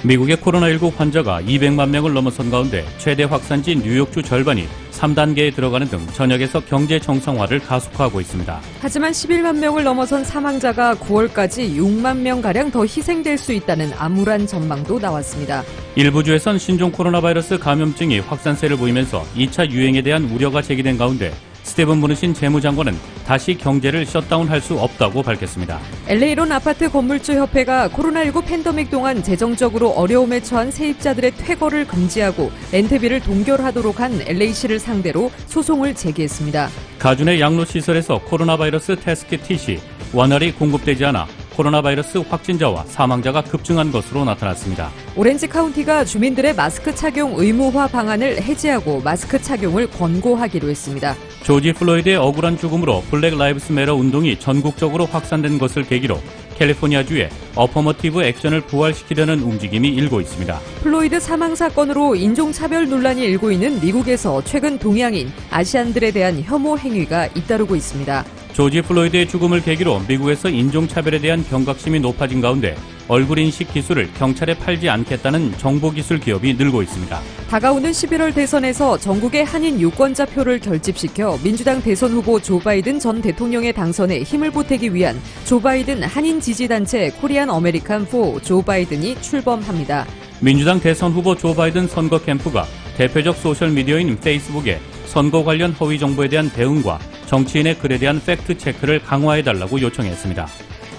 미국의 코로나19 환자가 200만 명을 넘어선 가운데 최대 확산지인 뉴욕주 절반이 3단계에 들어가는 등 전역에서 경제 정상화를 가속화하고 있습니다. 하지만 11만 명을 넘어선 사망자가 9월까지 6만 명가량 더 희생될 수 있다는 암울한 전망도 나왔습니다. 일부 주에선 신종 코로나 바이러스 감염증이 확산세를 보이면서 2차 유행에 대한 우려가 제기된 가운데 스티븐 무누신 재무장관은 다시 경제를 셧다운할 수 없다고 밝혔습니다. LA론 아파트 건물주 협회가 코로나19 팬데믹 동안 재정적으로 어려움에 처한 세입자들의 퇴거를 금지하고 렌트비를 동결하도록 한 LA시를 상대로 소송을 제기했습니다. 가준의 양로시설에서 코로나 바이러스 테스트킷 시 원활히 공급되지 않아 코로나 바이러스 확진자와 사망자가 급증한 것으로 나타났습니다. 오렌지 카운티가 주민들의 마스크 착용 의무화 방안을 해제하고 마스크 착용을 권고하기로 했습니다. 조지 플로이드의 억울한 죽음으로 블랙 라이브스 매터 운동이 전국적으로 확산된 것을 계기로 캘리포니아주에 어퍼머티브 액션을 부활시키려는 움직임이 일고 있습니다. 플로이드 사망 사건으로 인종차별 논란이 일고 있는 미국에서 최근 동양인, 아시안들에 대한 혐오 행위가 잇따르고 있습니다. 조지 플로이드의 죽음을 계기로 미국에서 인종차별에 대한 경각심이 높아진 가운데 얼굴 인식 기술을 경찰에 팔지 않겠다는 정보기술 기업이 늘고 있습니다. 다가오는 11월 대선에서 전국의 한인 유권자 표를 결집시켜 민주당 대선 후보 조 바이든 전 대통령의 당선에 힘을 보태기 위한 조 바이든 한인 지지단체 코리안 어메리칸 4 조 바이든이 출범합니다. 민주당 대선 후보 조 바이든 선거 캠프가 대표적 소셜미디어인 페이스북에 선거 관련 허위 정보에 대한 대응과 정치인의 글에 대한 팩트체크를 강화해달라고 요청했습니다.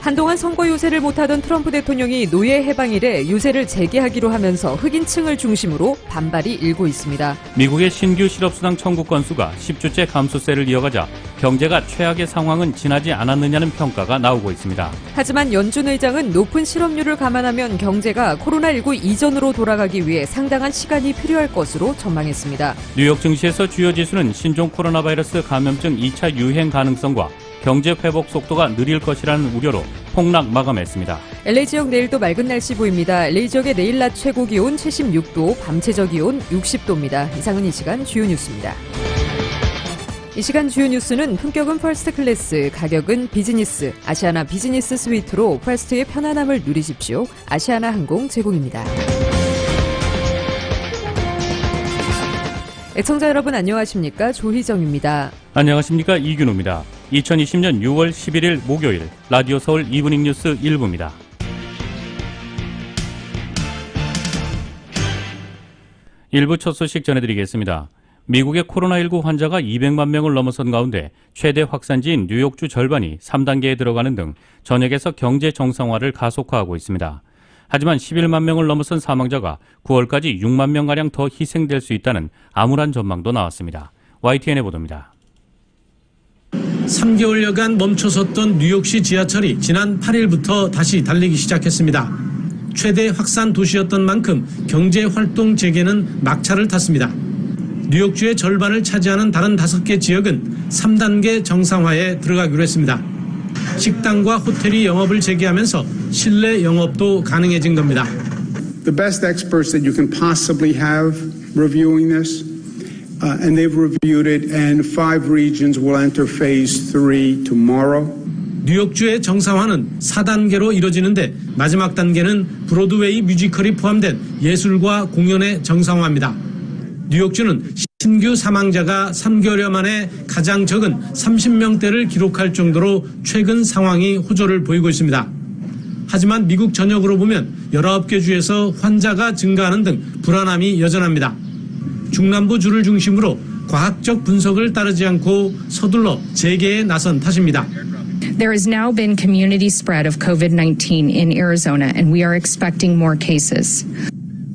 한동안 선거 유세를 못하던 트럼프 대통령이 노예 해방일에 유세를 재개하기로 하면서 흑인층을 중심으로 반발이 일고 있습니다. 미국의 신규 실업수당 청구 건수가 10주째 감소세를 이어가자 경제가 최악의 상황은 지나지 않았느냐는 평가가 나오고 있습니다. 하지만 연준 의장은 높은 실업률을 감안하면 경제가 코로나19 이전으로 돌아가기 위해 상당한 시간이 필요할 것으로 전망했습니다. 뉴욕 증시에서 주요 지수는 신종 코로나 바이러스 감염증 2차 유행 가능성과 경제 회복 속도가 느릴 것이라는 우려로 폭락 마감했습니다. LA 지역 내일도 맑은 날씨 보입니다. LA 지역의 내일 낮 최고 기온 76도, 밤 최저 기온 60도입니다. 이상은 이 시간 주요 뉴스입니다. 이 시간 주요 뉴스는 품격은 퍼스트 클래스, 가격은 비즈니스, 아시아나 비즈니스 스위트로 퍼스트의 편안함을 누리십시오. 아시아나 항공 제공입니다. 애청자 여러분 안녕하십니까? 조희정입니다. 안녕하십니까? 이균호입니다. 2020년 6월 11일 목요일 라디오 서울 이브닝 뉴스 1부입니다. 일부 첫 소식 전해드리겠습니다. 미국의 코로나19 환자가 200만 명을 넘어선 가운데 최대 확산지인 뉴욕주 절반이 3단계에 들어가는 등 전역에서 경제 정상화를 가속화하고 있습니다. 하지만 11만 명을 넘어선 사망자가 9월까지 6만 명가량 더 희생될 수 있다는 암울한 전망도 나왔습니다. YTN의 보도입니다. 3개월여간 멈춰섰던 뉴욕시 지하철이 지난 8일부터 다시 달리기 시작했습니다. 최대 확산 도시였던 만큼 경제활동 재개는 막차를 탔습니다. 뉴욕주의 절반을 차지하는 다른 5개 지역은 3단계 정상화에 들어가기로 했습니다. 식당과 호텔이 영업을 재개하면서 실내 영업도 가능해진 겁니다. The best experts that you can possibly have reviewing this, and they've reviewed it, and 5 regions will enter phase 3 tomorrow. 뉴욕주의 정상화는 4단계로 이뤄지는데 마지막 단계는 브로드웨이 뮤지컬이 포함된 예술과 공연의 정상화입니다. 뉴욕주는 신규 사망자가 3개월여 만에 가장 적은 30명대를 기록할 정도로 최근 상황이 호조를 보이고 있습니다. 하지만 미국 전역으로 보면 19개 주에서 환자가 증가하는 등 불안함이 여전합니다. 중남부 주를 중심으로 과학적 분석을 따르지 않고 서둘러 재개에 나선 탓입니다. There has now been community spread of COVID-19 in Arizona, and we are expecting more cases.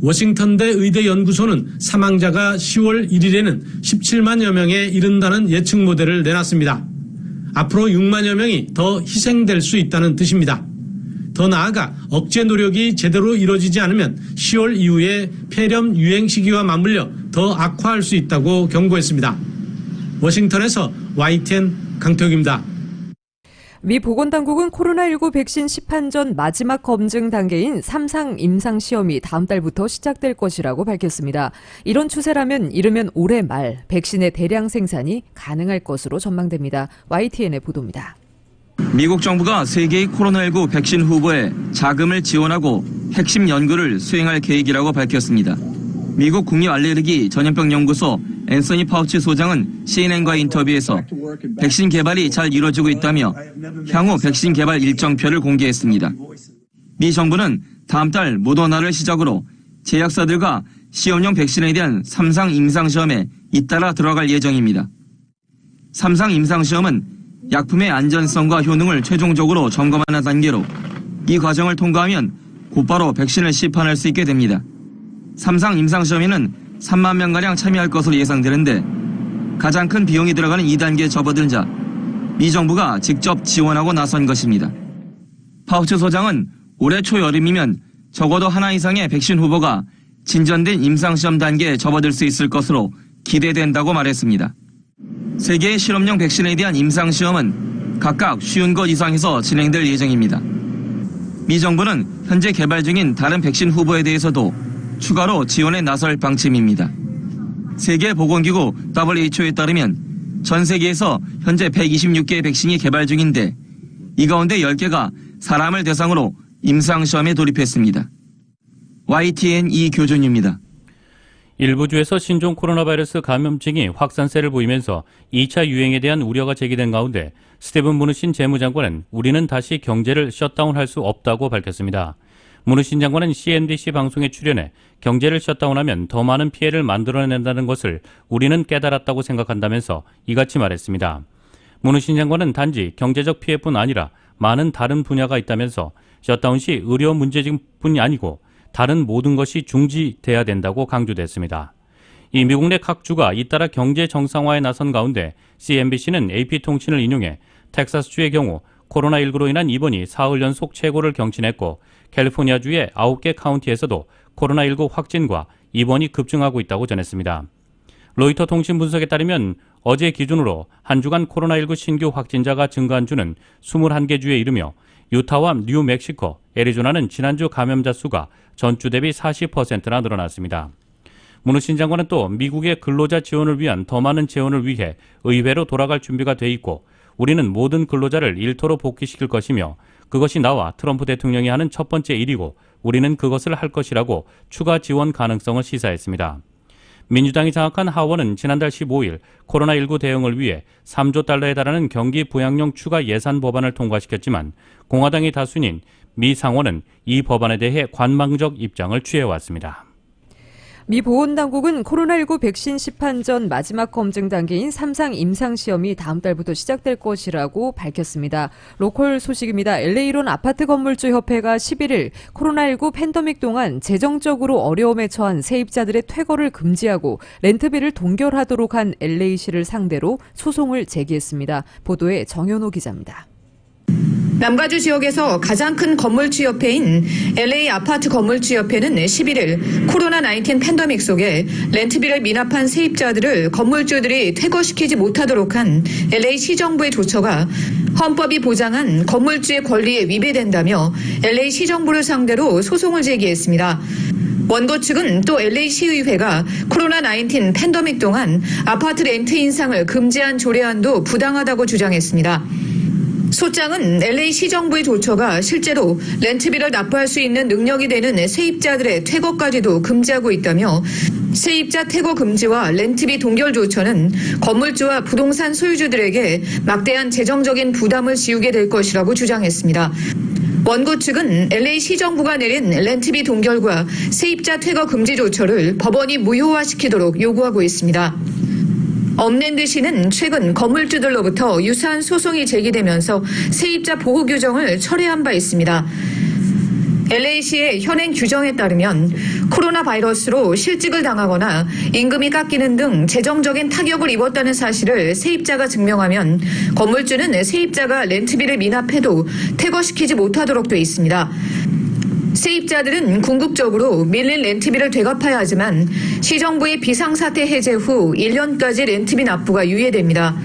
워싱턴대 의대 연구소는 사망자가 10월 1일에는 17만여 명에 이른다는 예측 모델을 내놨습니다. 앞으로 6만여 명이 더 희생될 수 있다는 뜻입니다. 더 나아가 억제 노력이 제대로 이루어지지 않으면 10월 이후에 폐렴 유행 시기와 맞물려 더 악화할 수 있다고 경고했습니다. 워싱턴에서 YTN 강태욱입니다. 미 보건당국은 코로나19 백신 시판전 마지막 검증 단계인 3상 임상시험이 다음 달부터 시작될 것이라고 밝혔습니다. 이런 추세라면 이르면 올해 말 백신의 대량 생산이 가능할 것으로 전망됩니다. YTN의 보도입니다. 미국 정부가 세계의 코로나19 백신 후보에 자금을 지원하고 핵심 연구를 수행할 계획이라고 밝혔습니다. 미국 국립알레르기 전염병 연구소 앤서니 파우치 소장은 CNN과의 인터뷰에서 백신 개발이 잘 이루어지고 있다며 향후 백신 개발 일정표를 공개했습니다. 미 정부는 다음 달 모더나를 시작으로 제약사들과 시험용 백신에 대한 3상 임상시험에 잇따라 들어갈 예정입니다. 3상 임상시험은 약품의 안전성과 효능을 최종적으로 점검하는 단계로 이 과정을 통과하면 곧바로 백신을 시판할 수 있게 됩니다. 3상 임상시험에는 3만 명가량 참여할 것으로 예상되는데 가장 큰 비용이 들어가는 2단계에 접어든 자, 미 정부가 직접 지원하고 나선 것입니다. 파우치 소장은 올해 초여름이면 적어도 하나 이상의 백신 후보가 진전된 임상시험 단계에 접어들 수 있을 것으로 기대된다고 말했습니다. 세계의 실험용 백신에 대한 임상시험은 각각 50곳 이상에서 진행될 예정입니다. 미 정부는 현재 개발 중인 다른 백신 후보에 대해서도 추가로 지원에 나설 방침입니다. 세계보건기구 WHO에 따르면 전 세계에서 현재 126개의 백신이 개발 중인데 이 가운데 10개가 사람을 대상으로 임상시험에 돌입했습니다. YTN 이교준입니다. 일부 주에서 신종 코로나 바이러스 감염증이 확산세를 보이면서 2차 유행에 대한 우려가 제기된 가운데 스티븐 무누신 재무장관은 우리는 다시 경제를 셧다운할 수 없다고 밝혔습니다. 무누신 장관은 CNBC 방송에 출연해 경제를 셧다운하면 더 많은 피해를 만들어낸다는 것을 우리는 깨달았다고 생각한다면서 이같이 말했습니다. 무누신 장관은 단지 경제적 피해뿐 아니라 많은 다른 분야가 있다면서 셧다운 시 의료 문제뿐이 아니고 다른 모든 것이 중지돼야 된다고 강조됐습니다. 이 미국 내 각 주가 잇따라 경제 정상화에 나선 가운데 CNBC는 AP통신을 인용해 텍사스주의 경우 코로나19로 인한 입원이 사흘 연속 최고를 경신했고 캘리포니아주의 9개 카운티에서도 코로나19 확진과 입원이 급증하고 있다고 전했습니다. 로이터 통신 분석에 따르면 어제 기준으로 한 주간 코로나19 신규 확진자가 증가한 주는 21개 주에 이르며 유타와 뉴멕시코, 애리조나는 지난주 감염자 수가 전주 대비 40%나 늘어났습니다. 무누신 장관은 또 미국의 근로자 지원을 위한 더 많은 재원을 위해 의회로 돌아갈 준비가 돼 있고 우리는 모든 근로자를 일터로 복귀시킬 것이며 그것이 나와 트럼프 대통령이 하는 첫 번째 일이고 우리는 그것을 할 것이라고 추가 지원 가능성을 시사했습니다. 민주당이 장악한 하원은 지난달 15일 코로나19 대응을 위해 3조 달러에 달하는 경기 부양용 추가 예산 법안을 통과시켰지만 공화당이 다수인 미 상원은 이 법안에 대해 관망적 입장을 취해왔습니다. 미 보건당국은 코로나19 백신 시판 전 마지막 검증 단계인 3상 임상시험이 다음 달부터 시작될 것이라고 밝혔습니다. 로컬 소식입니다. LA론 아파트 건물주 협회가 11일 코로나19 팬데믹 동안 재정적으로 어려움에 처한 세입자들의 퇴거를 금지하고 렌트비를 동결하도록 한 LA시를 상대로 소송을 제기했습니다. 보도에 정현호 기자입니다. 남가주 지역에서 가장 큰 건물주 협회인 LA 아파트 건물주 협회는 11일 코로나19 팬데믹 속에 렌트비를 미납한 세입자들을 건물주들이 퇴거시키지 못하도록 한 LA 시정부의 조처가 헌법이 보장한 건물주의 권리에 위배된다며 LA 시정부를 상대로 소송을 제기했습니다. 원고 측은 또 LA 시의회가 코로나19 팬데믹 동안 아파트 렌트 인상을 금지한 조례안도 부당하다고 주장했습니다. 소장은 LA 시정부의 조처가 실제로 렌트비를 납부할 수 있는 능력이 되는 세입자들의 퇴거까지도 금지하고 있다며 세입자 퇴거 금지와 렌트비 동결 조처는 건물주와 부동산 소유주들에게 막대한 재정적인 부담을 지우게 될 것이라고 주장했습니다. 원고 측은 LA 시정부가 내린 렌트비 동결과 세입자 퇴거 금지 조처를 법원이 무효화시키도록 요구하고 있습니다. 업랜드시는 최근 건물주들로부터 유사한 소송이 제기되면서 세입자 보호 규정을 철회한 바 있습니다. LA시의 현행 규정에 따르면 코로나 바이러스로 실직을 당하거나 임금이 깎이는 등 재정적인 타격을 입었다는 사실을 세입자가 증명하면 건물주는 세입자가 렌트비를 미납해도 퇴거시키지 못하도록 돼 있습니다. 세입자들은 궁극적으로 밀린 렌트비를 되갚아야 하지만 시정부의 비상사태 해제 후 1년까지 렌트비 납부가 유예됩니다.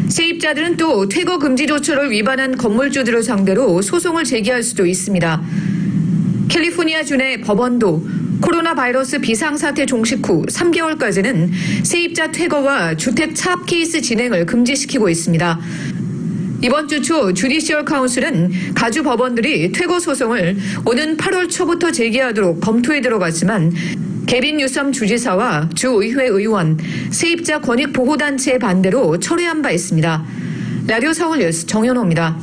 세입자들은 또 퇴거 금지 조처를 위반한 건물주들을 상대로 소송을 제기할 수도 있습니다. 캘리포니아주 내 법원도 코로나 바이러스 비상사태 종식 후 3개월까지는 세입자 퇴거와 주택 차압 케이스 진행을 금지시키고 있습니다. 이번 주 초 주디시얼 카운슬은 가주 법원들이 퇴거 소송을 오는 8월 초부터 제기하도록 검토에 들어갔지만 개빈 뉴섬 주지사와 주의회 의원, 세입자 권익보호단체의 반대로 철회한 바 있습니다. 라디오 서울뉴스 정현호입니다.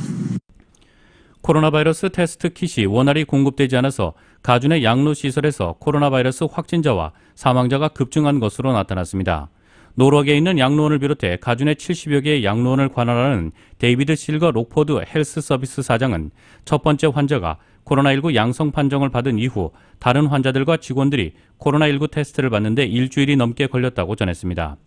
코로나 바이러스 테스트 킷이 원활히 공급되지 않아서 가주 내 양로시설에서 코로나 바이러스 확진자와 사망자가 급증한 것으로 나타났습니다. 노력에 있는 양로원을 비롯해 가주 내 70여 개의 양로원을 관할하는 데이비드 실거 록포드 헬스 서비스 사장은 첫 번째 환자가 코로나19 양성 판정을 받은 이후 다른 환자들과 직원들이 코로나19 테스트를 받는데 일주일이 넘게 걸렸다고 전했습니다.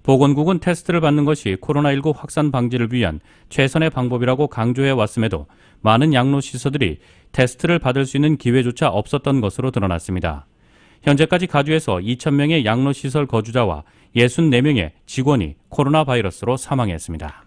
보건국은 테스트를 받는 것이 코로나19 확산 방지를 위한 최선의 방법이라고 강조해 왔음에도 많은 양로시설들이 테스트를 받을 수 있는 기회조차 없었던 것으로 드러났습니다. 현재까지 가주에서 2,000명의 양로시설 거주자와 64명의 직원이 코로나 바이러스로 사망했습니다.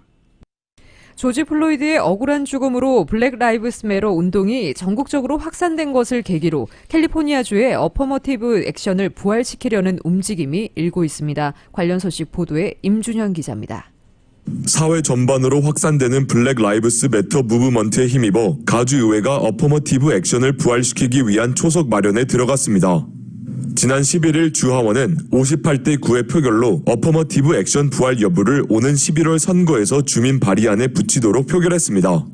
조지 플로이드의 억울한 죽음으로 블랙 라이브스 매터 운동이 전국적으로 확산된 것을 계기로 캘리포니아주의 어퍼머티브 액션을 부활시키려는 움직임이 일고 있습니다. 관련 소식 보도에 임준현 기자입니다. 사회 전반으로 확산되는 블랙 라이브스 매터 무브먼트에 힘입어 가주의회가 어퍼머티브 액션을 부활시키기 위한 초석 마련에 들어갔습니다. 지난 11일 주하원은 58대 9의 표결로 어퍼머티브 액션 부활 여부를 오는 11월 선거에서 주민 발의안에 붙이도록 표결했습니다.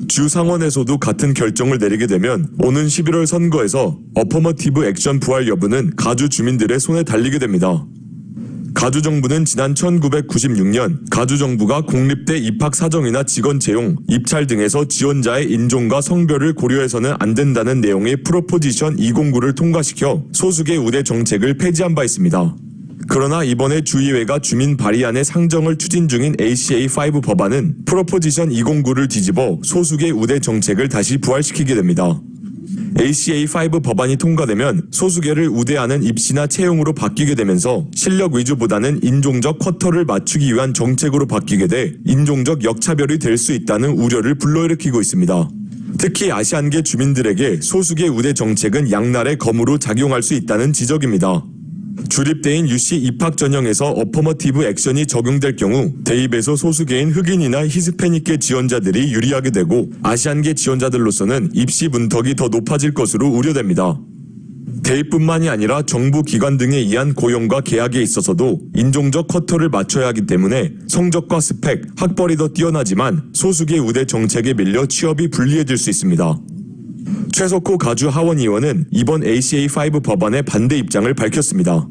주 상원에서도 같은 결정을 내리게 되면 오는 11월 선거에서 어퍼머티브 액션 부활 여부는 가주 주민들의 손에 달리게 됩니다. 가주 정부는 지난 1996년 가주 정부가 공립대 입학 사정이나 직원 채용, 입찰 등에서 지원자의 인종과 성별을 고려해서는 안 된다는 내용의 프로포지션 209를 통과시켜 소수계 우대 정책을 폐지한 바 있습니다. 그러나 이번에 주의회가 주민 발의안의 상정을 추진 중인 ACA5 법안은 프로포지션 209를 뒤집어 소수계 우대 정책을 다시 부활시키게 됩니다. ACA5 법안이 통과되면 소수계를 우대하는 입시나 채용으로 바뀌게 되면서 실력 위주보다는 인종적 쿼터를 맞추기 위한 정책으로 바뀌게 돼 인종적 역차별이 될 수 있다는 우려를 불러일으키고 있습니다. 특히 아시안계 주민들에게 소수계 우대 정책은 양날의 검으로 작용할 수 있다는 지적입니다. 주립대인 UC 입학 전형에서 어퍼머티브 액션이 적용될 경우 대입에서 소수계인 흑인이나 히스패닉계 지원자들이 유리하게 되고 아시안계 지원자들로서는 입시 문턱이 더 높아질 것으로 우려됩니다. 대입뿐만이 아니라 정부 기관 등에 의한 고용과 계약에 있어서도 인종적 쿼터를 맞춰야 하기 때문에 성적과 스펙, 학벌이 더 뛰어나지만 소수계 우대 정책에 밀려 취업이 불리해질 수 있습니다. 최석호 가주 하원 의원은 이번 ACA5 법안의 반대 입장을 밝혔습니다.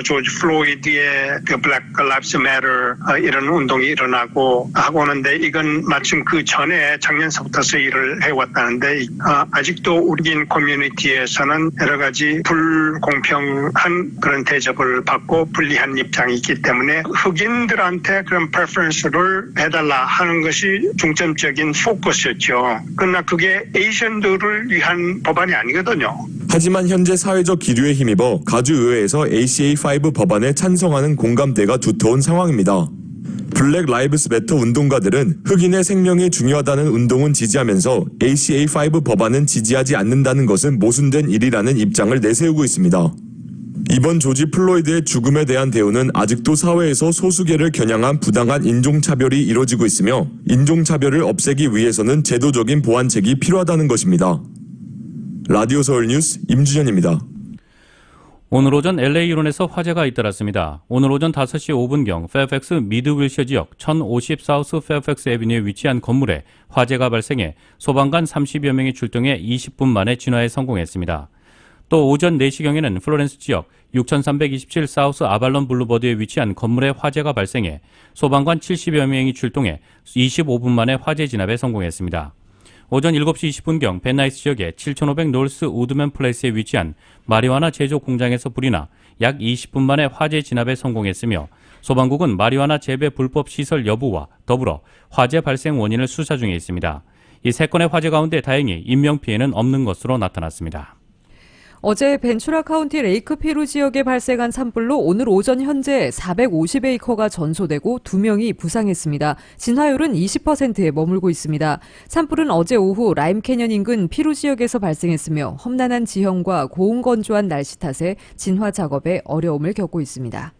조지 플로이드의 그 블랙 라이브스 매터 이런 운동이 일어나고 하고 오는데 이건 마침 그 전에 작년서부터 일을 해왔다는데 아직도 우리인 커뮤니티에서는 여러 가지 불공평한 그런 대접을 받고 불리한 입장이 있기 때문에 흑인들한테 그런 프레퍼런스를 해달라 하는 것이 중점적인 포커스였죠. 그러나 그게 에이션들을 위한 법안이 아니거든요. 하지만 현재 사회적 기류에 힘입어 가주의회에서 ACA5 법안에 찬성하는 공감대가 두터운 상황입니다. 블랙 라이브스 매터 운동가들은 흑인의 생명이 중요하다는 운동은 지지하면서 ACA5 법안은 지지하지 않는다는 것은 모순된 일이라는 입장을 내세우고 있습니다. 이번 조지 플로이드의 죽음에 대한 대우는 아직도 사회에서 소수계를 겨냥한 부당한 인종차별이 이뤄지고 있으며 인종차별을 없애기 위해서는 제도적인 보완책이 필요하다는 것입니다. 라디오 서울 뉴스 임준현입니다. 오늘 오전 LA 이론에서 화재가 잇따랐습니다. 오늘 오전 5시 5분경 페어팩스 미드윌셔 지역 1050 사우스 페어팩스 애비뉴에 위치한 건물에 화재가 발생해 소방관 30여 명이 출동해 20분 만에 진화에 성공했습니다. 또 오전 4시경에는 플로렌스 지역 6327 사우스 아발론 블루버드에 위치한 건물에 화재가 발생해 소방관 70여 명이 출동해 25분 만에 화재 진압에 성공했습니다. 오전 7시 20분경 벤나이스 지역의 7500 노스 우드맨 플레이스에 위치한 마리화나 제조 공장에서 불이 나 약 20분 만에 화재 진압에 성공했으며 소방국은 마리화나 재배 불법 시설 여부와 더불어 화재 발생 원인을 수사 중에 있습니다. 이 3건의 화재 가운데 다행히 인명피해는 없는 것으로 나타났습니다. 어제 벤추라 카운티 레이크피루 지역에 발생한 산불로 오늘 오전 현재 450에이커가 전소되고 2명이 부상했습니다. 진화율은 20%에 머물고 있습니다. 산불은 어제 오후 라임 캐년 인근 피루 지역에서 발생했으며 험난한 지형과 고온건조한 날씨 탓에 진화 작업에 어려움을 겪고 있습니다.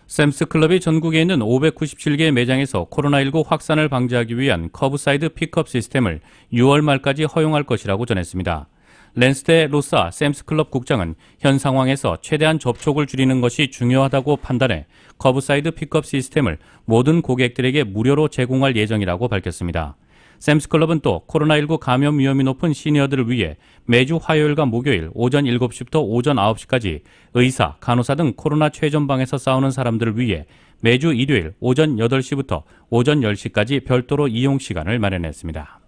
샘스클럽이 전국에 있는 597개의 매장에서 코로나19 확산을 방지하기 위한 커브사이드 픽업 시스템을 6월 말까지 허용할 것이라고 전했습니다. 랜스테 로사 샘스클럽 국장은 현 상황에서 최대한 접촉을 줄이는 것이 중요하다고 판단해 커브사이드 픽업 시스템을 모든 고객들에게 무료로 제공할 예정이라고 밝혔습니다. 샘스클럽은 또 코로나19 감염 위험이 높은 시니어들을 위해 매주 화요일과 목요일 오전 7시부터 오전 9시까지 의사, 간호사 등 코로나 최전방에서 싸우는 사람들을 위해 매주 일요일 오전 8시부터 오전 10시까지 별도로 이용 시간을 마련했습니다.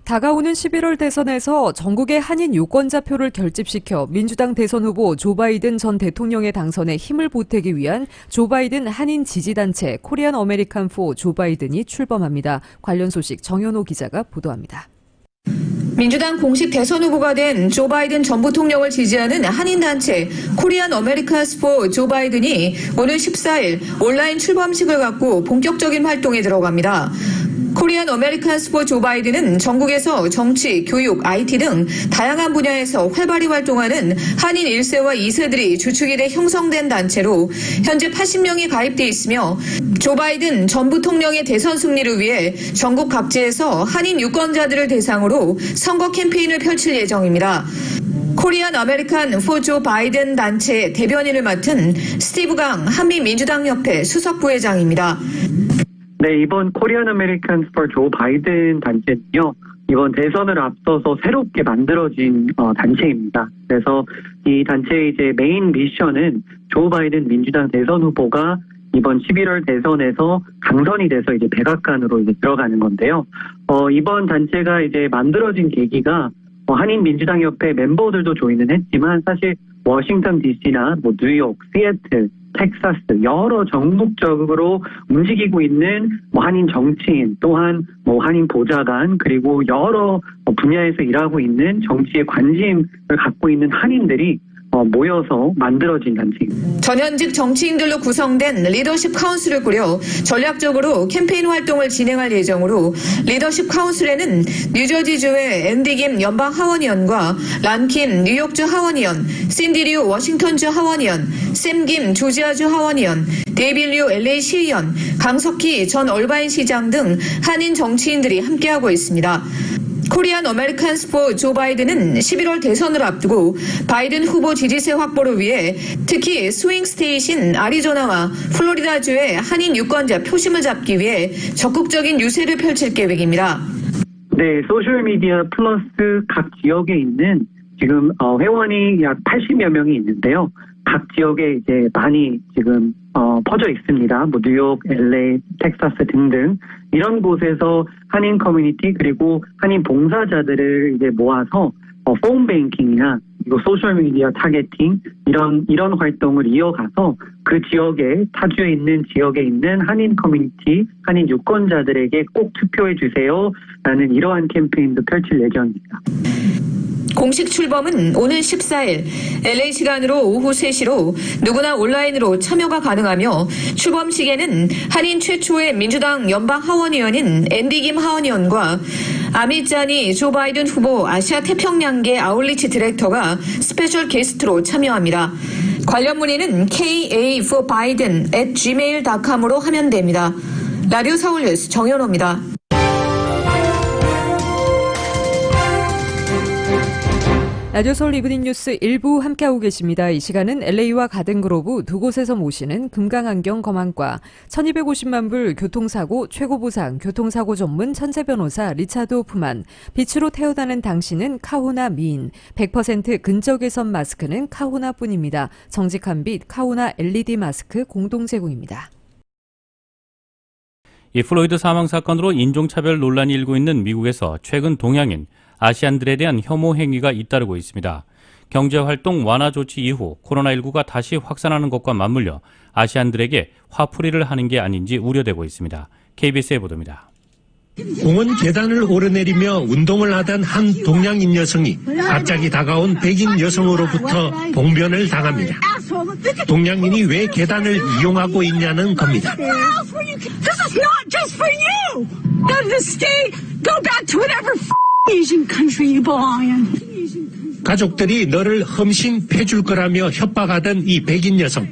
다가오는 11월 대선에서 전국의 한인 유권자표를 결집시켜 민주당 대선 후보 조 바이든 전 대통령의 당선에 힘을 보태기 위한 조 바이든 한인 지지단체 코리안 아메리칸 포 조 바이든이 출범합니다. 관련 소식 정현호 기자가 보도합니다. 민주당 공식 대선 후보가 된 조 바이든 전 부통령을 지지하는 한인단체 코리안 아메리칸스 포 조 바이든이 오늘 14일 온라인 출범식을 갖고 본격적인 활동에 들어갑니다. 코리안 아메리칸스 포 조 바이든은 전국에서 정치, 교육, IT 등 다양한 분야에서 활발히 활동하는 한인 1세와 2세들이 주축이 돼 형성된 단체로 현재 80명이 가입돼 있으며 조 바이든 전 부통령의 대선 승리를 위해 전국 각지에서 한인 유권자들을 대상으로 선거 캠페인을 펼칠 예정입니다. 코리안 아메리칸 포 조 바이든 단체 대변인을 맡은 스티브 강 한미민주당협회 수석부회장입니다. 네, 이번 코리안 아메리칸 포 조 바이든 단체는요, 이번 대선을 앞서서 새롭게 만들어진 단체입니다. 그래서 이 단체의 이제 메인 미션은 조 바이든 민주당 대선 후보가 이번 11월 대선에서 당선이 돼서 이제 백악관으로 이제 들어가는 건데요. 이번 단체가 이제 만들어진 계기가 한인 민주당협회 멤버들도 조인은 했지만 사실 워싱턴 DC나 뉴욕, 시애틀, 텍사스 여러 전국적으로 움직이고 있는 한인 정치인 또한 한인 보좌관 그리고 여러 분야에서 일하고 있는 정치에 관심을 갖고 있는 한인들이 모여서 만들어진 단체입니다. 전현직 정치인들로 구성된 리더십 카운슬을 꾸려 전략적으로 캠페인 활동을 진행할 예정으로 리더십 카운슬에는 뉴저지주의 앤디 김 연방 하원의원과 란 킴 뉴욕주 하원의원, 신디 류 워싱턴주 하원의원, 샘 김 조지아주 하원의원, 데이빌 류 LA 시의원, 강석희 전 얼바인 시장 등 한인 정치인들이 함께하고 있습니다. 코리안 아메리칸스 포 조 바이든은 11월 대선을 앞두고 바이든 후보 지지세 확보를 위해 특히 스윙 스테이트인 아리조나와 플로리다주의 한인 유권자 표심을 잡기 위해 적극적인 유세를 펼칠 계획입니다. 네, 소셜미디어 플러스 각 지역에 있는 지금 회원이 약 80여 명이 있는데요. 각 지역에 이제 많이 지금 퍼져 있습니다. 뉴욕, LA, 텍사스 등등 이런 곳에서 한인 커뮤니티 그리고 한인 봉사자들을 이제 모아서 폰 뱅킹이나 그리고 소셜 미디어 타겟팅 이런 활동을 이어가서 그 지역에 타주에 있는 지역에 있는 한인 커뮤니티, 한인 유권자들에게 꼭 투표해 주세요라는 이러한 캠페인도 펼칠 예정입니다. 공식 출범은 오는 14일 LA 시간으로 오후 3시로 누구나 온라인으로 참여가 가능하며 출범식에는 한인 최초의 민주당 연방 하원의원인 앤디 김 하원의원과 아미짜니 조 바이든 후보 아시아 태평양계 아울리치 디렉터가 스페셜 게스트로 참여합니다. 관련 문의는 ka4biden@gmail.com으로 하면 됩니다. 라디오 서울 뉴스 정현호입니다. 라디오 서울 이브닝 뉴스 1부 함께하고 계십니다. 이 시간은 LA와 가든그로브 두 곳에서 모시는 금강안경 검안과 1250만 불 교통사고 최고보상 교통사고 전문 천재변호사 리차드 호프만, 빛으로 태어나는 당신은 카호나 미인, 100% 근적외선 마스크는 카호나뿐입니다. 정직한 빛 카호나 LED 마스크 공동 제공입니다. 이 플로이드 사망 사건으로 인종차별 논란이 일고 있는 미국에서 최근 동양인, 아시안들에 대한 혐오 행위가 잇따르고 있습니다. 경제활동 완화 조치 이후 코로나19가 다시 확산하는 것과 맞물려 아시안들에게 화풀이를 하는 게 아닌지 우려되고 있습니다. KBS의 보도입니다. 공원 계단을 오르내리며 운동을 하던 한 동양인 여성이 갑자기 다가온 백인 여성으로부터 봉변을 당합니다. 동양인이 왜 계단을 이용하고 있냐는 겁니다. 가족들이 너를 험신 패줄 거라며 협박하던 이 백인 여성.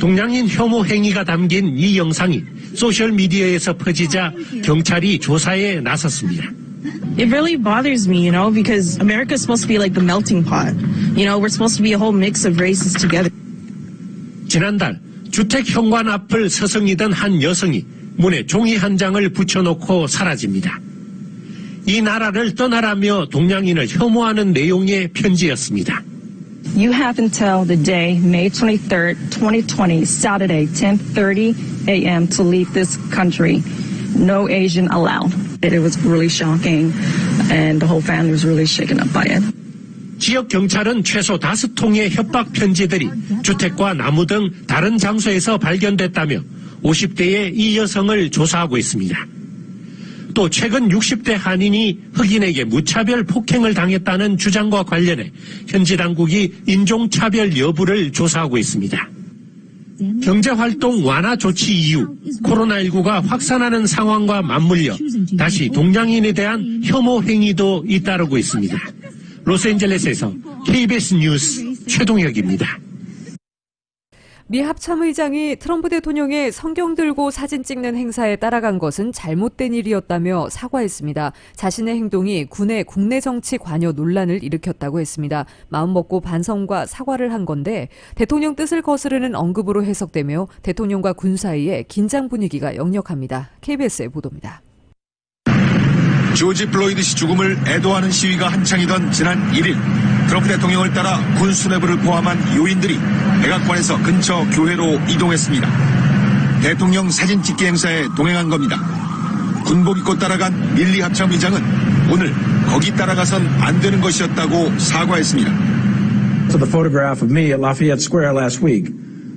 동양인 혐오 행위가 담긴 이 영상이 소셜미디어에서 퍼지자 경찰이 조사에 나섰습니다. It really bothers me, because America's supposed to be like the melting pot. We're supposed to be a whole mix of races together. 지난달 주택 현관 앞을 서성이던 한 여성이 문에 종이 한 장을 붙여놓고 사라집니다. 이 나라를 떠나라며 동양인을 혐오하는 내용의 편지였습니다. You have until the day, May 23rd, 2020, Saturday, 10:30 a.m. to leave this country. No Asian allowed. It was really shocking, and the whole family was really shaken up by it. 지역 경찰은 최소 5통의 협박 편지들이 주택과 나무 등 다른 장소에서 발견됐다며 50대의 이 여성을 조사하고 있습니다. 또 최근 60대 한인이 흑인에게 무차별 폭행을 당했다는 주장과 관련해 현지 당국이 인종차별 여부를 조사하고 있습니다. 경제활동 완화 조치 이후 코로나19가 확산하는 상황과 맞물려 다시 동양인에 대한 혐오 행위도 잇따르고 있습니다. 로스앤젤레스에서 KBS 뉴스 최동혁입니다. 미 합참의장이 트럼프 대통령의 성경 들고 사진 찍는 행사에 따라간 것은 잘못된 일이었다며 사과했습니다. 자신의 행동이 군의 국내 정치 관여 논란을 일으켰다고 했습니다. 마음먹고 반성과 사과를 한 건데 대통령 뜻을 거스르는 언급으로 해석되며 대통령과 군 사이에 긴장 분위기가 역력합니다. KBS의 보도입니다. 조지 플로이드 씨 죽음을 애도하는 시위가 한창이던 지난 1일 트럼프 대통령을 따라 군 수뇌부를 포함한 요인들이 백악관에서 근처 교회로 이동했습니다. 대통령 사진 찍기 행사에 동행한 겁니다. 군복 입고 따라간 밀리 합참의장은 오늘 거기 따라가선 안 되는 것이었다고 사과했습니다. The photograph of me at Lafayette Square last week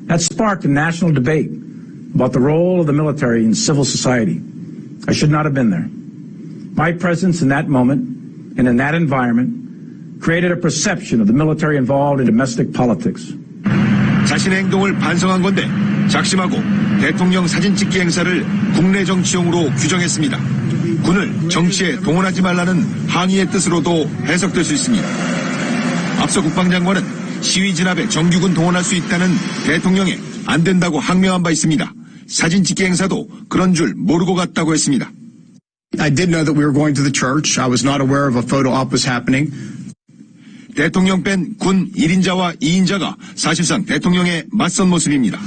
had sparked a national debate about the role of the military in civil society. I should not have been there. My presence in that moment and in that environment created a perception of the military involved in domestic politics. 자신의 행동을 반성한 건데 작심하고 대통령 사진 찍기 행사를 국내 정치용으로 규정했습니다. 군을 정치에 동원하지 말라는 항의의 뜻으로도 해석될 수 있습니다. 앞서 국방장관은 시위 진압에 정규군 동원할 수 있다는 대통령의 안 된다고 항명한 바 있습니다. 사진 찍기 행사도 그런 줄 모르고 갔다고 했습니다. I did know that we were going to the church. I was not aware of a photo op was happening. 대통령 뺀 군 1인자와 2인자가 사실상 대통령에 맞선 모습입니다.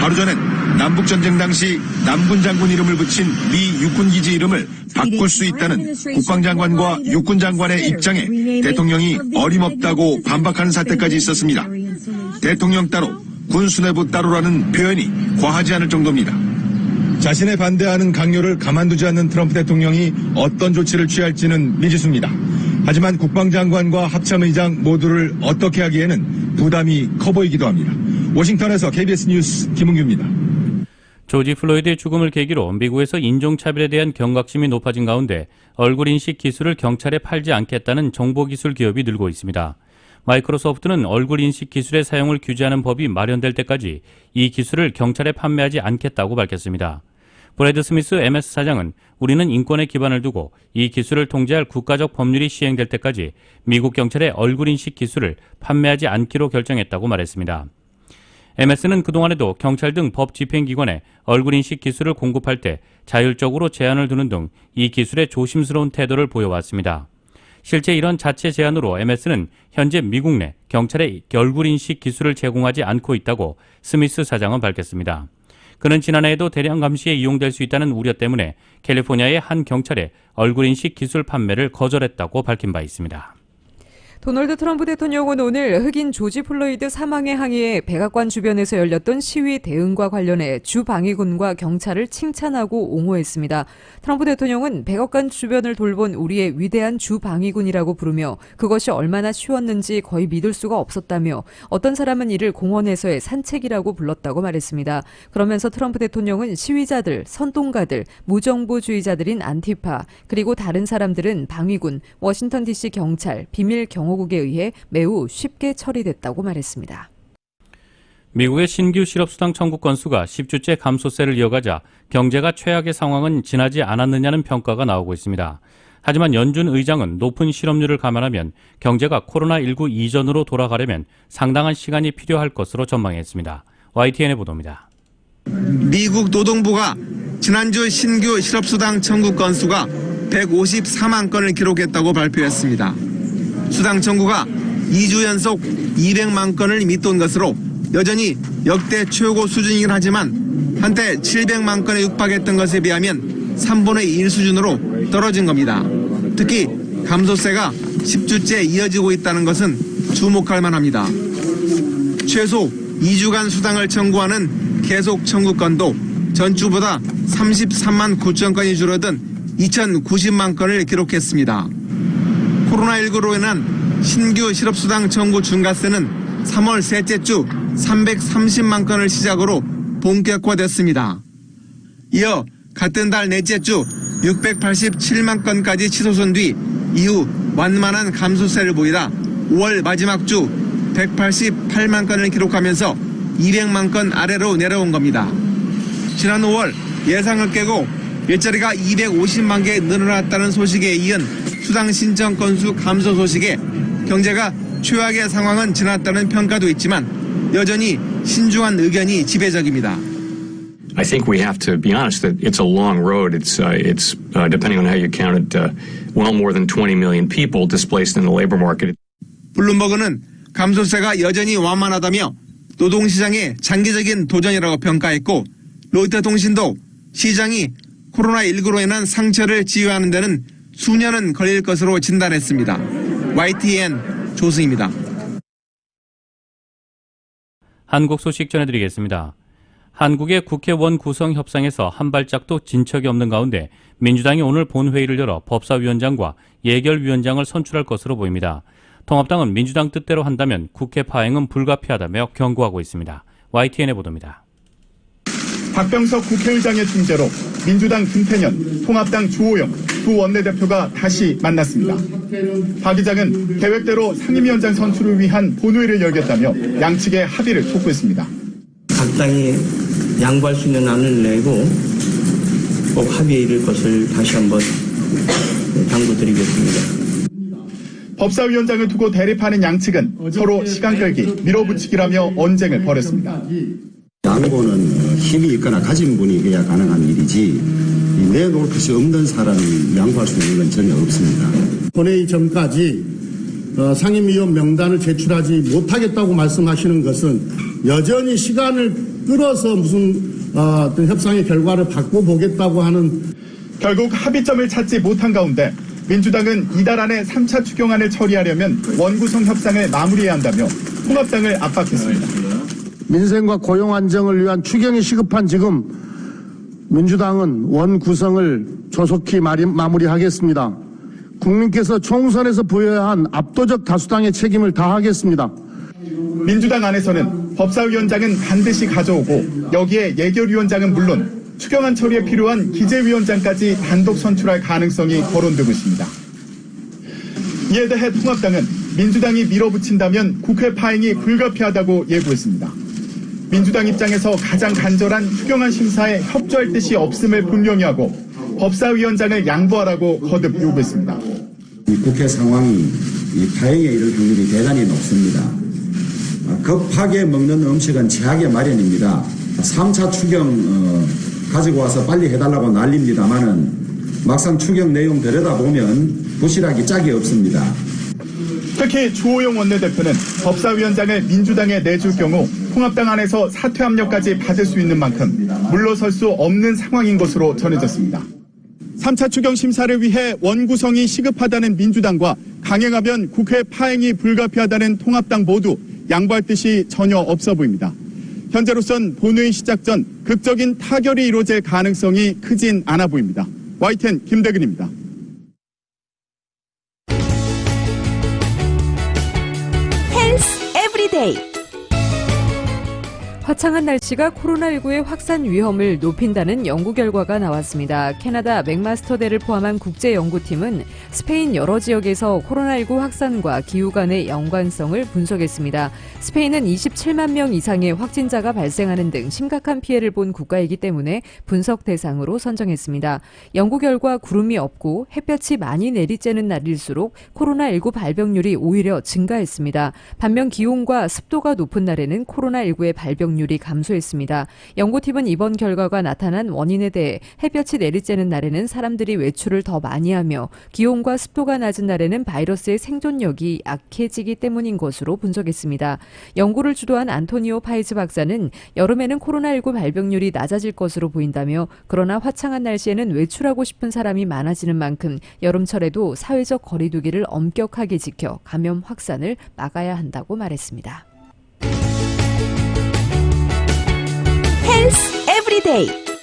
하루 전엔 남북전쟁 당시 남군 장군 이름을 붙인 미 육군기지 이름을 바꿀 수 있다는 국방장관과 육군장관의 입장에 대통령이 어림없다고 반박하는 사태까지 있었습니다. 대통령 따로 군 수뇌부 따로라는 표현이 과하지 않을 정도입니다. 자신에 반대하는 강요를 가만두지 않는 트럼프 대통령이 어떤 조치를 취할지는 미지수입니다. 하지만 국방장관과 합참의장 모두를 어떻게 하기에는 부담이 커 보이기도 합니다. 워싱턴에서 KBS 뉴스 김은규입니다. 조지 플로이드의 죽음을 계기로 미국에서 인종차별에 대한 경각심이 높아진 가운데 얼굴 인식 기술을 경찰에 팔지 않겠다는 정보기술 기업이 늘고 있습니다. 마이크로소프트는 얼굴 인식 기술의 사용을 규제하는 법이 마련될 때까지 이 기술을 경찰에 판매하지 않겠다고 밝혔습니다. 브래드 스미스 MS 사장은 우리는 인권에 기반을 두고 이 기술을 통제할 국가적 법률이 시행될 때까지 미국 경찰의 얼굴 인식 기술을 판매하지 않기로 결정했다고 말했습니다. MS는 그동안에도 경찰 등 법 집행기관에 얼굴 인식 기술을 공급할 때 자율적으로 제한을 두는 등 이 기술에 조심스러운 태도를 보여왔습니다. 실제 이런 자체 제한으로 MS는 현재 미국 내 경찰에 얼굴 인식 기술을 제공하지 않고 있다고 스미스 사장은 밝혔습니다. 그는 지난해에도 대량 감시에 이용될 수 있다는 우려 때문에 캘리포니아의 한 경찰에 얼굴 인식 기술 판매를 거절했다고 밝힌 바 있습니다. 도널드 트럼프 대통령은 오늘 흑인 조지 플로이드 사망의 항의에 백악관 주변에서 열렸던 시위 대응과 관련해 주 방위군과 경찰을 칭찬하고 옹호했습니다. 트럼프 대통령은 백악관 주변을 돌본 우리의 위대한 주 방위군이라고 부르며 그것이 얼마나 쉬웠는지 거의 믿을 수가 없었다며 어떤 사람은 이를 공원에서의 산책이라고 불렀다고 말했습니다. 그러면서 트럼프 대통령은 시위자들, 선동가들, 무정부주의자들인 안티파, 그리고 다른 사람들은 방위군, 워싱턴 DC 경찰, 비밀 경호국에 의해 매우 쉽게 처리됐다고 말했습니다. 미국의 신규 실업수당 청구 건수가 10주째 감소세를 이어가자 경제가 최악의 상황은 지나지 않았느냐는 평가가 나오고 있습니다. 하지만 연준 의장은 높은 실업률을 감안하면 경제가 코로나19 이전으로 돌아가려면 상당한 시간이 필요할 것으로 전망했습니다. YTN의 보도입니다. 미국 노동부가 지난주 신규 실업수당 청구 건수가 154만 건을 기록했다고 발표했습니다. 수당 청구가 2주 연속 200만 건을 밑돈 것으로 여전히 역대 최고 수준이긴 하지만 한때 700만 건에 육박했던 것에 비하면 3분의 1 수준으로 떨어진 겁니다. 특히 감소세가 10주째 이어지고 있다는 것은 주목할 만합니다. 최소 2주간 수당을 청구하는 계속 청구 건도 전주보다 33만 9천 건이 줄어든 2,090만 건을 기록했습니다. 코로나19로 인한 신규 실업수당 청구 중과세는 3월 셋째 주 330만 건을 시작으로 본격화됐습니다. 이어 같은 달 넷째 주 687만 건까지 치솟은 뒤 이후 완만한 감소세를 보이다 5월 마지막 주 188만 건을 기록하면서 200만 건 아래로 내려온 겁니다. 지난 5월 예상을 깨고 일자리가 250만 개 늘어났다는 소식에 이은 수당 신청 건수 감소 소식에 경제가 최악의 상황은 지났다는 평가도 있지만 여전히 신중한 의견이 지배적입니다. I think we have to be honest that it's a long road. It's depending on how you count it, well more than 20 million people displaced in the labor market. 블룸버그는 감소세가 여전히 완만하다며 노동시장의 장기적인 도전이라고 평가했고 로이터 통신도 시장이 코로나19로 인한 상처를 치유하는 데는 수년은 걸릴 것으로 진단했습니다. YTN 조승입니다. 한국 소식 전해드리겠습니다. 한국의 국회원 구성 협상에서 한 발짝도 진척이 없는 가운데 민주당이 오늘 본회의를 열어 법사위원장과 예결위원장을 선출할 것으로 보입니다. 통합당은 민주당 뜻대로 한다면 국회 파행은 불가피하다며 경고하고 있습니다. YTN의 보도입니다. 박병석 국회의장의 중재로 민주당 김태년, 통합당 주호영 두 원내대표가 다시 만났습니다. 박 의장은 계획대로 상임위원장 선출을 위한 본회의를 열겠다며 양측의 합의를 촉구했습니다. 각 당이 양보할 수 있는 안을 내고 꼭 합의에 이를 것을 다시 한번 당부드리겠습니다. 법사위원장을 두고 대립하는 양측은 서로 시간 끌기, 밀어붙이기라며 언쟁을 벌였습니다. 양보는 힘이 있거나 가진 분이 해야 가능한 일이지 내놓을 것이 없는 사람이 양보할 수 있는 건 전혀 없습니다. 본회의 전까지 상임위원 명단을 제출하지 못하겠다고 말씀하시는 것은 여전히 시간을 끌어서 무슨 어떤 협상의 결과를 바꿔보겠다고 하는 결국 합의점을 찾지 못한 가운데 민주당은 이달 안에 3차 추경안을 처리하려면 원구성 협상을 마무리해야 한다며 통합당을 압박했습니다. 민생과 고용 안정을 위한 추경이 시급한 지금 민주당은 원구성을 조속히 마무리하겠습니다. 국민께서 총선에서 부여해야 한 압도적 다수당의 책임을 다하겠습니다. 민주당 안에서는 법사위원장은 반드시 가져오고 여기에 예결위원장은 물론 추경안 처리에 필요한 기재위원장까지 단독 선출할 가능성이 거론되고 있습니다. 이에 대해 통합당은 민주당이 밀어붙인다면 국회 파행이 불가피하다고 예고했습니다. 민주당 입장에서 가장 간절한 추경안 심사에 협조할 뜻이 없음을 분명히 하고 법사위원장을 양보하라고 거듭 요구했습니다. 이 국회 상황이 이 파행에 이를 확률이 대단히 높습니다. 급하게 먹는 음식은 체하게 마련입니다. 3차 추경 가지고 와서 빨리 해달라고 난립니다만은 막상 추경 내용 들여다보면 부실하기 짝이 없습니다. 특히 주호영 원내대표는 법사위원장을 민주당에 내줄 경우 통합당 안에서 사퇴 압력까지 받을 수 있는 만큼 물러설 수 없는 상황인 것으로 전해졌습니다. 3차 추경 심사를 위해 원구성이 시급하다는 민주당과 강행하면 국회 파행이 불가피하다는 통합당 모두 양보할 뜻이 전혀 없어 보입니다. 현재로선 본회의 시작 전 극적인 타결이 이루어질 가능성이 크진 않아 보입니다. YTN 김대근입니다. 화창 화창한 날씨가 코로나19의 확산 위험을 높인다는 연구 결과가 나왔습니다. 캐나다 맥마스터대를 포함한 국제연구팀은 스페인 여러 지역에서 코로나19 확산과 기후 간의 연관성을 분석했습니다. 스페인은 27만 명 이상의 확진자가 발생하는 등 심각한 피해를 본 국가이기 때문에 분석 대상으로 선정했습니다. 연구 결과 구름이 없고 햇볕이 많이 내리쬐는 날일수록 코로나19 발병률이 오히려 증가했습니다. 반면 기온과 습도가 높은 날에는 코로나19의 발병률이 감소했습니다. 연구팀은 이번 결과가 나타난 원인에 대해 햇볕이 내리쬐는 날에는 사람들이 외출을 더 많이 하며 기온과 습도가 낮은 날에는 바이러스의 생존력이 약해지기 때문인 것으로 분석했습니다. 연구를 주도한 안토니오 파이즈 박사는 여름에는 코로나19 발병률이 낮아질 것으로 보인다며 그러나 화창한 날씨에는 외출하고 싶은 사람이 많아지는 만큼 여름철에도 사회적 거리 두기를 엄격하게 지켜 감염 확산을 막아야 한다고 말했습니다. 헬스 에브리데이.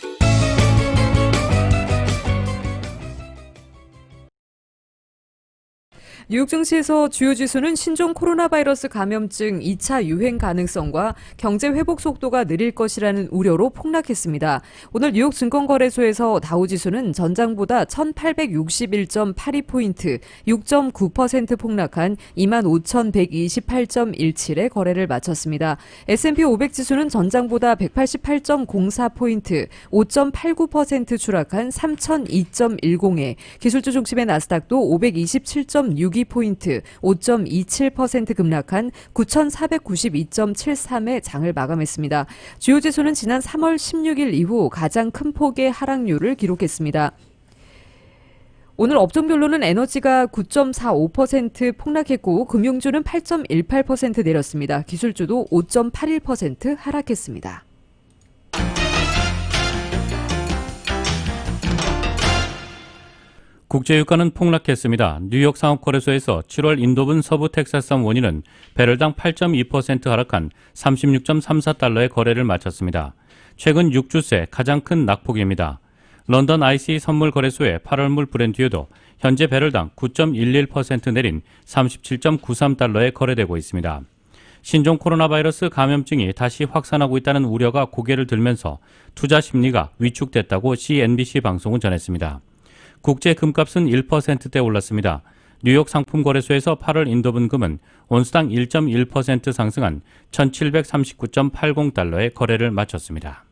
뉴욕 증시에서 주요 지수는 신종 코로나 바이러스 감염증 2차 유행 가능성과 경제 회복 속도가 느릴 것이라는 우려로 폭락했습니다. 오늘 뉴욕 증권거래소에서 다우 지수는 전장보다 1861.82포인트, 6.9% 폭락한 25,128.17에 거래를 마쳤습니다. S&P 500 지수는 전장보다 188.04포인트, 5.89% 추락한 3,002.10에 기술주 중심의 나스닥도 527.62포인트, 5.27% 급락한 9,492.73의 장을 마감했습니다. 주요 지수는 지난 3월 16일 이후 가장 큰 폭의 하락률을 기록했습니다. 오늘 업종별로는 에너지가 9.45% 폭락했고 금융주는 8.18% 내렸습니다. 기술주도 5.81% 하락했습니다. 국제유가는 폭락했습니다. 뉴욕 상업거래소에서 7월 인도분 서부 텍사스산 원유는 배럴당 8.2% 하락한 36.34달러의 거래를 마쳤습니다. 최근 6주 새 가장 큰 낙폭입니다. 런던 ICE 선물거래소의 8월물 브렌트유도 현재 배럴당 9.11% 내린 37.93달러에 거래되고 있습니다. 신종 코로나 바이러스 감염증이 다시 확산하고 있다는 우려가 고개를 들면서 투자 심리가 위축됐다고 CNBC 방송은 전했습니다. 국제 금값은 1%대 올랐습니다. 뉴욕 상품거래소에서 8월 인도분 금은 온수당 1.1% 상승한 1,739.80달러에 거래를 마쳤습니다.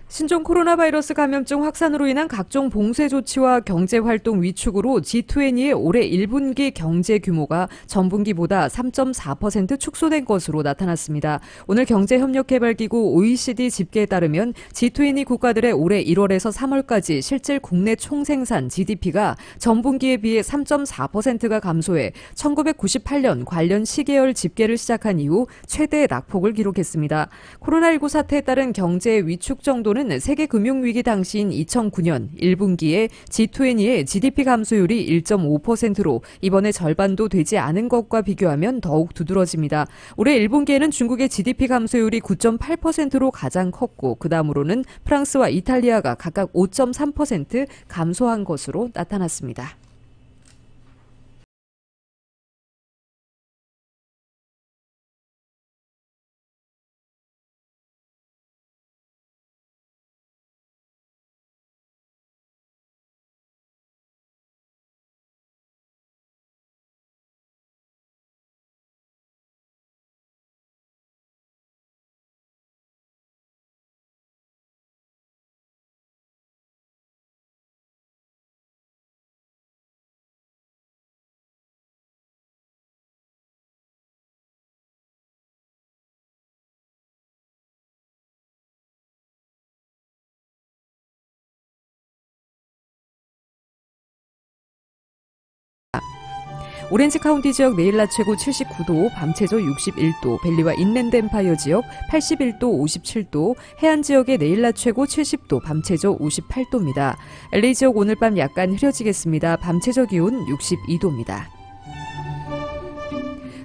신종 코로나 바이러스 감염증 확산으로 인한 각종 봉쇄 조치와 경제활동 위축으로 G20의 올해 1분기 경제 규모가 전분기보다 3.4% 축소된 것으로 나타났습니다. 오늘 경제협력개발기구 OECD 집계에 따르면 G20 국가들의 올해 1월에서 3월까지 실질 국내 총생산 GDP가 전분기에 비해 3.4%가 감소해 1998년 관련 시계열 집계를 시작한 이후 최대 낙폭을 기록했습니다. 코로나19 사태에 따른 경제 위축 정도는 세계 금융위기 당시인 2009년 1분기에 G20의 GDP 감소율이 1.5%로 이번에 절반도 되지 않은 것과 비교하면 더욱 두드러집니다. 올해 1분기에는 중국의 GDP 감소율이 9.8%로 가장 컸고 그 다음으로는 프랑스와 이탈리아가 각각 5.3% 감소한 것으로 나타났습니다. 오렌지 카운티 지역 내일 낮 최고 79도, 밤 최저 61도, 벨리와 인랜드 엠파이어 지역 81도, 57도, 해안 지역의 내일 낮 최고 70도, 밤 최저 58도입니다. LA 지역 오늘 밤 약간 흐려지겠습니다. 밤 최저 기온 62도입니다.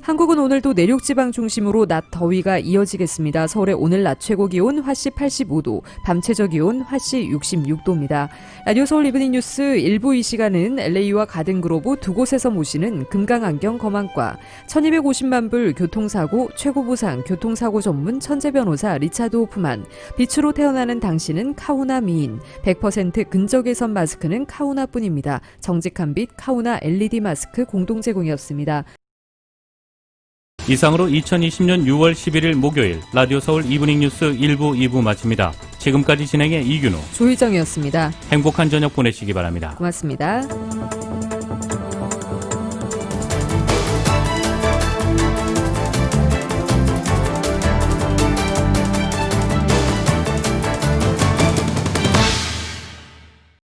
한국은 오늘도 내륙 지방 중심으로 낮 더위가 이어지겠습니다. 서울의 오늘 낮 최고 기온 화씨 85도, 밤 최저 기온 화씨 66도입니다. 라디오 서울 이브닝 뉴스 1부 이 시간은 LA와 가든그로브 두 곳에서 모시는 금강안경 검안과 1250만 불 교통사고 최고보상 교통사고 전문 천재 변호사 리차드 호프만, 빛으로 태어나는 당신은 카우나 미인, 100% 근적외선 마스크는 카우나뿐입니다. 정직한 빛 카우나 LED 마스크 공동 제공이었습니다. 이상으로 2020년 6월 11일 목요일 라디오 서울 이브닝 뉴스 1부, 2부 마칩니다. 지금까지 진행의 이균호, 조희정이었습니다. 행복한 저녁 보내시기 바랍니다. 고맙습니다.